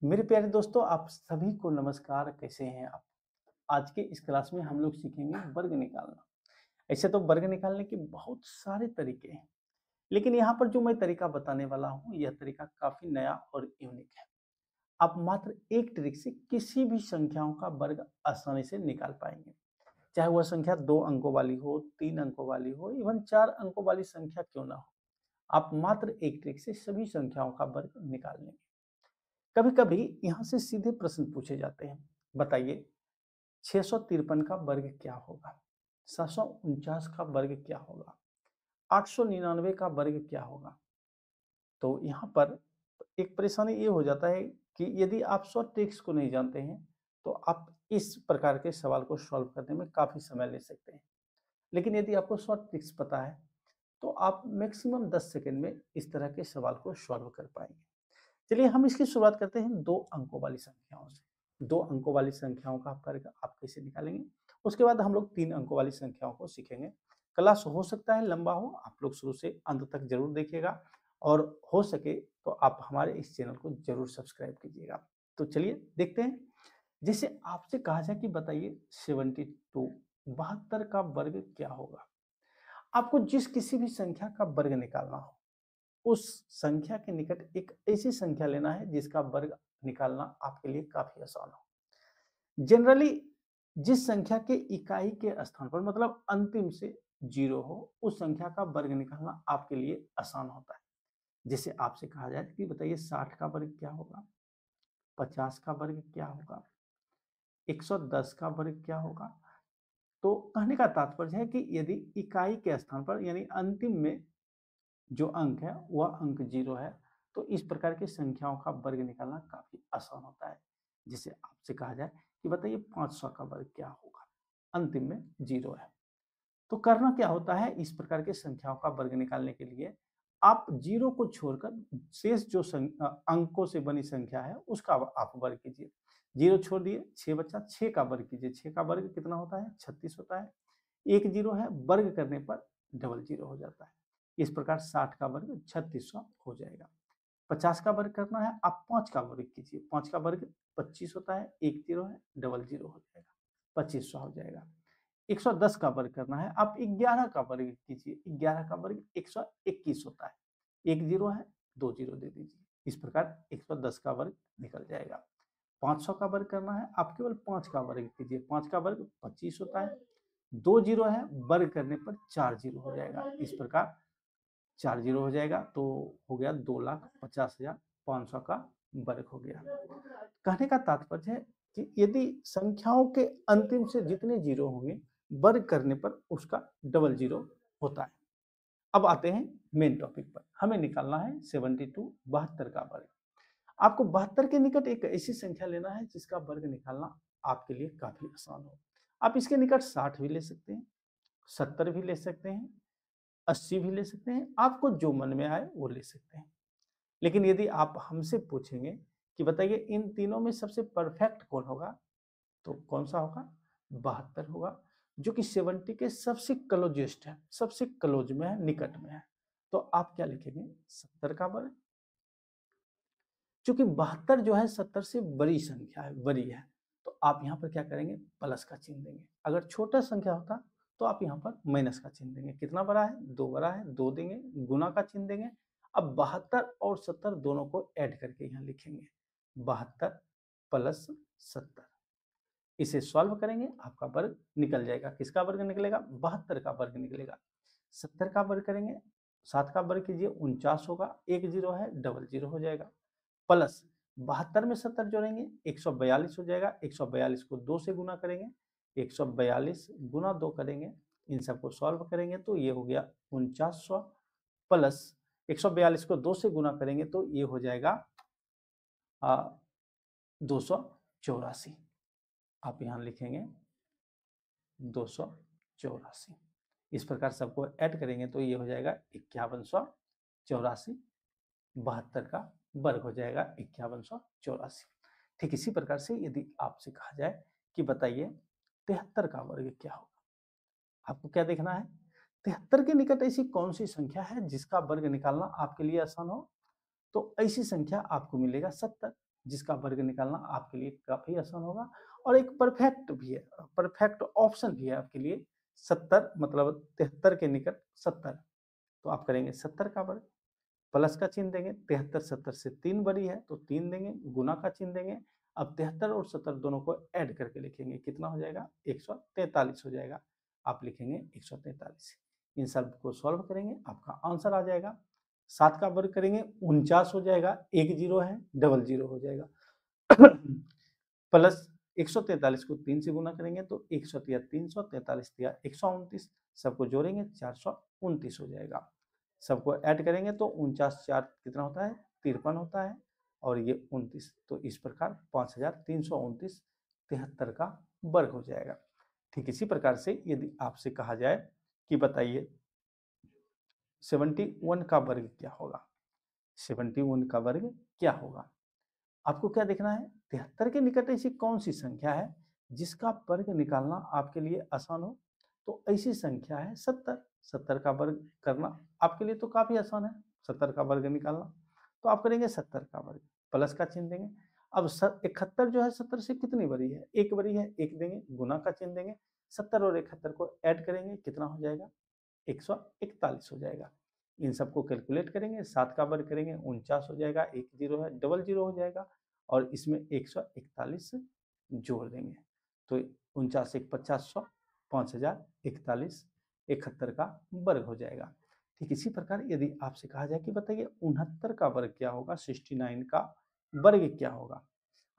मेरे प्यारे दोस्तों, आप सभी को नमस्कार। कैसे हैं आप? आज के इस क्लास में हम लोग सीखेंगे वर्ग निकालना। ऐसे तो वर्ग निकालने के बहुत सारे तरीके हैं, लेकिन यहाँ पर जो मैं तरीका बताने वाला हूँ, यह तरीका काफ़ी नया और यूनिक है। आप मात्र एक ट्रिक से किसी भी संख्याओं का वर्ग आसानी से निकाल पाएंगे। चाहे वह संख्या 2 अंकों वाली हो, 3 अंकों वाली हो, इवन 4 अंकों वाली संख्या क्यों ना हो। आप मात्र एक ट्रिक से सभी संख्याओं का वर्ग निकाल लेंगे। कभी-कभी यहाँ से सीधे प्रश्न पूछे जाते हैं। बताइए, 653 का वर्ग क्या होगा? 749 का वर्ग क्या होगा? 899 का वर्ग क्या होगा? तो यहाँ पर एक परेशानी ये हो जाता है कि यदि आप शॉर्ट ट्रिक्स को नहीं जानते हैं, तो आप इस प्रकार के सवाल को सॉल्व करने में काफ़ी समय ले सकते हैं। लेकिन यदि आपको शॉर्ट ट्रिक्स पता है, तो आप मैक्सिमम 10 सेकंड में इस तरह के सवाल को सॉल्व कर पाएँगे। चलिए हम इसकी शुरुआत करते हैं 2 अंकों वाली संख्याओं से। 2 अंकों वाली संख्याओं का वर्ग आप कैसे निकालेंगे? उसके बाद हम लोग 3 अंकों वाली संख्याओं को सीखेंगे। क्लास हो सकता है लंबा हो, आप लोग शुरू से अंत तक ज़रूर देखिएगा और हो सके तो आप हमारे इस चैनल को ज़रूर सब्सक्राइब कीजिएगा। तो चलिए देखते हैं। जैसे आपसे कहा जाए कि बताइए 72 का वर्ग क्या होगा? आपको जिस किसी भी संख्या का वर्ग निकालना हो, उस संख्या के निकट एक ऐसी संख्या लेना है जिसका वर्ग निकालना आपके लिए काफी आसान हो। जनरली जिस संख्या के इकाई के स्थान पर मतलब अंतिम से 0 हो, उस संख्या का वर्ग निकालना आपके लिए आसान होता है। जैसे आपसे कहा जाए कि बताइए 60 का वर्ग क्या होगा, 50 का वर्ग क्या होगा, 110 का वर्ग क्या होगा। तो कहने का तात्पर्य है कि यदि इकाई के स्थान पर यानी अंतिम में जो अंक है वह अंक 0 है, तो इस प्रकार की संख्याओं का वर्ग निकालना काफी आसान होता है। जिसे आपसे कहा जाए कि बताइए 500 का वर्ग क्या होगा, अंतिम में 0 है। तो करना क्या होता है, इस प्रकार की संख्याओं का वर्ग निकालने के लिए आप 0 को छोड़कर शेष जो अंकों से बनी संख्या है उसका आप वर्ग कीजिए। 0 छोड़ दिए, 6 बचा, 6 का वर्ग कीजिए। 6 का वर्ग कितना होता है? 36 होता है। एक 0 है, वर्ग करने पर डबल 0 हो जाता है। इस प्रकार 60 का वर्ग 3600 हो जाएगा। 50 का वर्ग करना है, आप 5 का वर्ग कीजिए। 5 का वर्ग 25 होता है, एक 0 है, डबल 0 हो जाएगा, 2500 हो जाएगा। 110 का वर्ग करना है, आप 11 का वर्ग कीजिए। 11 का वर्ग 121 होता है, एक 0 है, 2 0 दे दीजिए। इस प्रकार 110 का वर्ग निकल जाएगा। 500 का वर्ग करना है, आप केवल 5 का वर्ग कीजिए। 5 का वर्ग 25 होता है, 2 0 है, वर्ग करने पर 4 0 हो जाएगा। इस प्रकार 4 0 हो जाएगा, तो हो गया 2,50,500 का वर्ग हो गया। कहने का तात्पर्य है कि यदि संख्याओं के अंतिम से जितने जीरो होंगे, वर्ग करने पर उसका डबल जीरो होता है। अब आते हैं मेन टॉपिक पर। हमें निकालना है 72 का वर्ग। आपको 72 के निकट एक ऐसी संख्या लेना है जिसका वर्ग निकालना आपके लिए काफी आसान हो। आप इसके निकट 60 भी ले सकते हैं, 70 भी ले सकते हैं, 80 भी ले सकते हैं, आपको जो मन में आए वो ले सकते हैं। लेकिन यदि आप हमसे पूछेंगे कि बताइए इन तीनों में सबसे परफेक्ट कौन होगा, तो कौन सा होगा? 72 होगा, जो कि 70 के सबसे क्लोजेस्ट है, सबसे क्लोज में है, निकट में है। तो आप क्या लिखेंगे? 70 का वर्ग। चूंकि 72 जो है 70 से बड़ी संख्या है, बड़ी है, तो आप यहाँ पर क्या करेंगे? प्लस का चिन्ह देंगे। अगर छोटा संख्या होता तो आप यहाँ पर माइनस का चिन्ह देंगे। कितना बड़ा है? 2 बड़ा है, 2 देंगे, गुना का चिन्ह देंगे। अब 72 और 70 दोनों को ऐड करके यहाँ लिखेंगे, 72 प्लस 70। इसे सॉल्व करेंगे, आपका वर्ग निकल जाएगा। किसका वर्ग निकलेगा? 72 का वर्ग निकलेगा। 70 का वर्ग करेंगे, 7 का वर्ग कीजिए, 49 होगा, एक 0 है, डबल 0 हो जाएगा। प्लस 72 में 70 जोड़ेंगे, 142 हो जाएगा। 142 को 2 से गुना करेंगे, 142 गुना 2 करेंगे, इन सबको सॉल्व करेंगे तो ये हो गया 4900 प्लस 142 को 2 से गुना करेंगे तो ये हो जाएगा 284। आप यहाँ लिखेंगे 284। इस प्रकार सबको ऐड करेंगे तो ये हो जाएगा 5184। 72 का वर्ग हो जाएगा 5184। ठीक इसी प्रकार से यदि आपसे कहा जाए कि बताइए 73 का वर्ग क्या होगा, आपको क्या देखना है? 73 के निकट ऐसी कौन सी संख्या है जिसका वर्ग निकालना आपके लिए आसान हो? तो ऐसी संख्या आपको मिलेगा 70। जिसका वर्ग निकालना आपके लिए काफ़ी आसान होगा। और एक परफेक्ट भी है, परफेक्ट ऑप्शन भी है आपके लिए, 70 मतलब 73 के निकट 70। तो आप करेंगे 70 का वर्ग, प्लस का चिन्ह देंगे, 73 70 से 3 बड़ी है तो 3 देंगे, गुना का चिन्ह देंगे। अब 73 और 70 दोनों को ऐड करके लिखेंगे, कितना हो जाएगा 143 हो जाएगा। आप लिखेंगे 143। इन सब को सॉल्व करेंगे, आपका आंसर आ जाएगा। 7 का वर्ग करेंगे 49 हो जाएगा, एक जीरो है, डबल जीरो हो जाएगा। प्लस 143 को 3 से गुना करेंगे तो 100 तिया 300, 43 तिया 129, सबको जोड़ेंगे 429 हो जाएगा। सबको ऐड करेंगे तो 49 4 कितना होता है 53 होता है, और ये 29, तो इस प्रकार 5329 73 का वर्ग हो जाएगा। ठीक इसी प्रकार से यदि आपसे कहा जाए कि बताइए 71 का वर्ग क्या होगा, 71 का वर्ग क्या होगा, आपको क्या देखना है 73 के निकट ऐसी कौन सी संख्या है जिसका वर्ग निकालना आपके लिए आसान हो। तो ऐसी संख्या है 70। 70 का वर्ग करना आपके लिए तो काफी आसान है, 70 का वर्ग निकालना। तो आप करेंगे 70 का वर्ग, प्लस का चिन्ह देंगे। अब 71 जो है 70 से कितनी बड़ी है, एक बड़ी है, एक देंगे, गुना का चिन्ह देंगे, 70 और 71 को ऐड करेंगे, कितना हो जाएगा 141 हो जाएगा। इन सबको कैलकुलेट करेंगे, 7 का वर्ग करेंगे 49 हो जाएगा, एक जीरो है, डबल जीरो हो जाएगा, और इसमें 141 जोड़ देंगे तो 49 एक 50 5041 71 का वर्ग हो जाएगा। ठीक इसी प्रकार यदि आपसे कहा जाए कि बताइए 69 का वर्ग क्या होगा, 69 का वर्ग क्या होगा,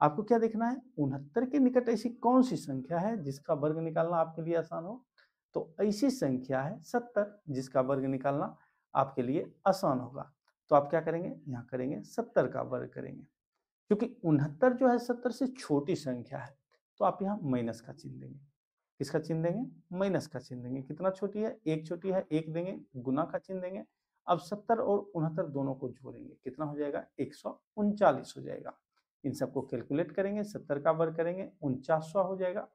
आपको क्या देखना है 69 के निकट ऐसी कौन सी संख्या है जिसका वर्ग निकालना आपके लिए आसान हो। तो ऐसी संख्या है 70 जिसका वर्ग निकालना आपके लिए आसान होगा। तो आप क्या करेंगे, यहाँ करेंगे 70 का वर्ग करेंगे, क्योंकि 69 जो है 70 से छोटी संख्या है, तो आप यहाँ माइनस का चिन्ह देंगे। किसका चिन्ह देंगे, माइनस का चिन्ह देंगे। कितना छोटी है, एक छोटी है, एक देंगे, गुना का चिन्ह देंगे। अब 70 और 69 दोनों को जोड़ेंगे, कितना हो जाएगा 139 हो जाएगा। इन सबको कैलकुलेट करेंगे, 70 का वर्ग करेंगे 4900 हो जाएगा,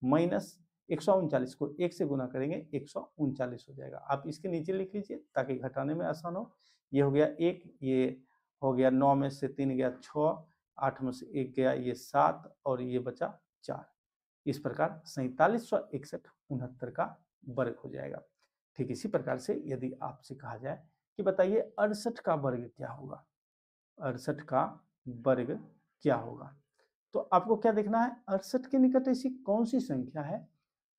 माइनस 139 को एक से गुना करेंगे 139 हो जाएगा। आप इसके नीचे लिख लीजिए ताकि घटाने में आसान हो। ये हो गया एक, ये हो गया 9 में से 3 गया 6, 8 में से 1 गया ये 7, और ये बचा 4। इस प्रकार 4761 69 का वर्ग हो जाएगा। ठीक इसी प्रकार से यदि आपसे कहा जाए कि बताइए 68 का वर्ग क्या होगा, 68 का वर्ग क्या होगा, तो आपको क्या देखना है 68 के निकट ऐसी कौन सी संख्या है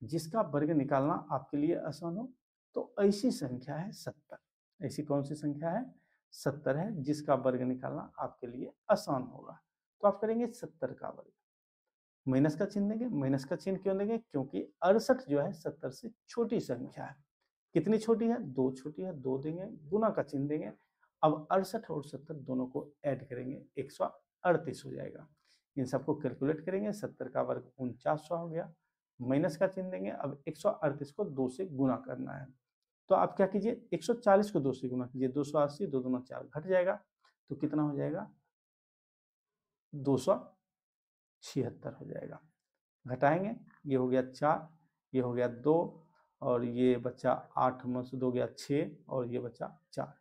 जिसका वर्ग निकालना आपके लिए आसान हो। तो ऐसी संख्या है 70। ऐसी कौन सी संख्या है 70 है जिसका वर्ग निकालना आपके लिए आसान होगा। तो आप करेंगे 70 का वर्ग, माइनस का चिन्ह देंगे। माइनस का चिन्ह क्यों देंगे, क्योंकि 68 जो है 70 से छोटी संख्या है। कितनी छोटी है, दो छोटी है, दो देंगे, गुना का चिन्ह देंगे। अब 68 और 70 दोनों को ऐड करेंगे 138 हो जाएगा। इन सबको कैलकुलेट करेंगे, 70 का वर्ग 4900 हो गया, माइनस का चिन्ह देंगे। अब 138 को 2 से गुना करना है, तो आप क्या कीजिए 140 को 2 से गुना कीजिए, 280, 2 दूना 4 घट जाएगा, तो कितना हो जाएगा 276 हो जाएगा। घटाएंगे, ये हो गया 4, ये हो गया 2, और ये बचा 8 में से 2 गया 6, और ये बचा 4।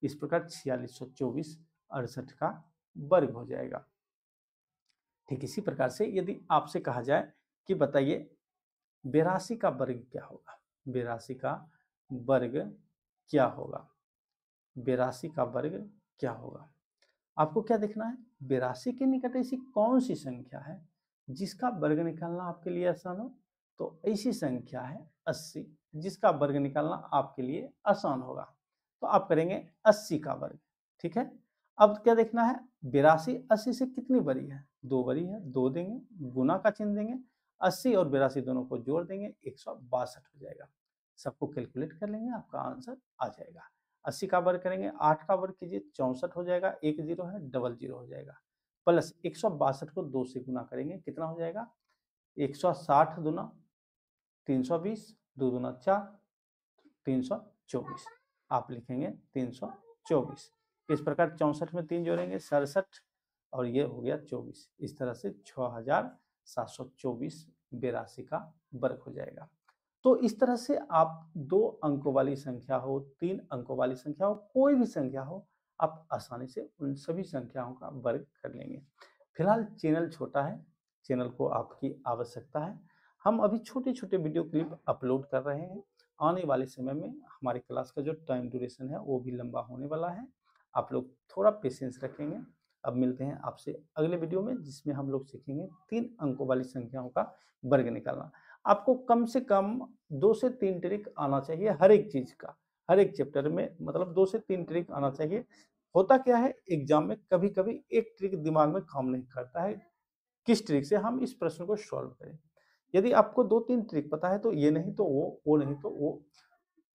इस प्रकार 4624 68 का वर्ग हो जाएगा। ठीक इसी प्रकार से यदि आपसे कहा जाए कि बताइए 82 का वर्ग क्या होगा, 82 का वर्ग क्या होगा, 82 का वर्ग क्या होगा, आपको क्या देखना है 82 के निकट ऐसी कौन सी संख्या है जिसका वर्ग निकालना आपके लिए आसान हो। तो ऐसी संख्या है 80 जिसका वर्ग निकालना आपके लिए आसान होगा। तो आप करेंगे 80 का वर्ग। ठीक है, अब क्या देखना है 82 80 से कितनी बड़ी है, दो बड़ी है, दो देंगे, गुना का चिन्ह देंगे, 80 और 82 दोनों को जोड़ देंगे 162 हो जाएगा। सबको कैलकुलेट कर लेंगे, आपका आंसर आ जाएगा। 80 का वर्ग करेंगे 8 का वर्ग कीजिए 64 हो जाएगा, एक जीरो है, डबल जीरो हो जाएगा, प्लस 162 को 2 से गुना करेंगे, कितना हो जाएगा 160 दूना 320, 2 दूना 4, 324। आप लिखेंगे 324। इस प्रकार 64 में 3 जोड़ेंगे 67, और ये हो गया 24। इस तरह से 6724 82 का वर्ग हो जाएगा। तो इस तरह से आप 2 अंकों वाली संख्या हो, 3 अंकों वाली संख्या हो, कोई भी संख्या हो, आप आसानी से उन सभी संख्याओं का वर्ग कर लेंगे। फिलहाल चैनल छोटा है, चैनल को आपकी आवश्यकता है। हम अभी छोटे-छोटे वीडियो क्लिप अपलोड कर रहे हैं। आने वाले समय में हमारी क्लास का जो टाइम ड्यूरेशन है वो भी लंबा होने वाला है। आप लोग थोड़ा पेशेंस रखेंगे। अब मिलते हैं आपसे अगले वीडियो में, जिसमें हम लोग सीखेंगे 3 अंकों वाली संख्याओं का वर्ग निकालना। आपको कम से कम 2 से 3 ट्रिक आना चाहिए हर एक चीज़ का, हर एक चैप्टर में मतलब 2 से 3 ट्रिक आना चाहिए। होता क्या है एग्जाम में कभी-कभी एक ट्रिक दिमाग में काम नहीं करता है, किस ट्रिक से हम इस प्रश्न को सॉल्व करें। यदि आपको 2-3 ट्रिक पता है तो ये नहीं तो वो नहीं तो वो,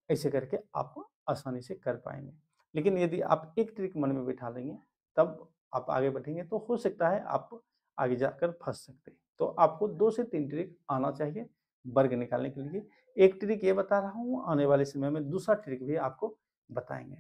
ऐसे करके आप आसानी से कर पाएँगे। लेकिन यदि आप एक ट्रिक मन में बिठा लेंगे, तब आप आगे बढ़ेंगे तो हो सकता है आप आगे जाकर फँस सकते हैं। तो आपको 2 से 3 ट्रिक आना चाहिए वर्ग निकालने के लिए। एक ट्रिक ये बता रहा हूँ, आने वाले समय में दूसरा ट्रिक भी आपको बताएँगे।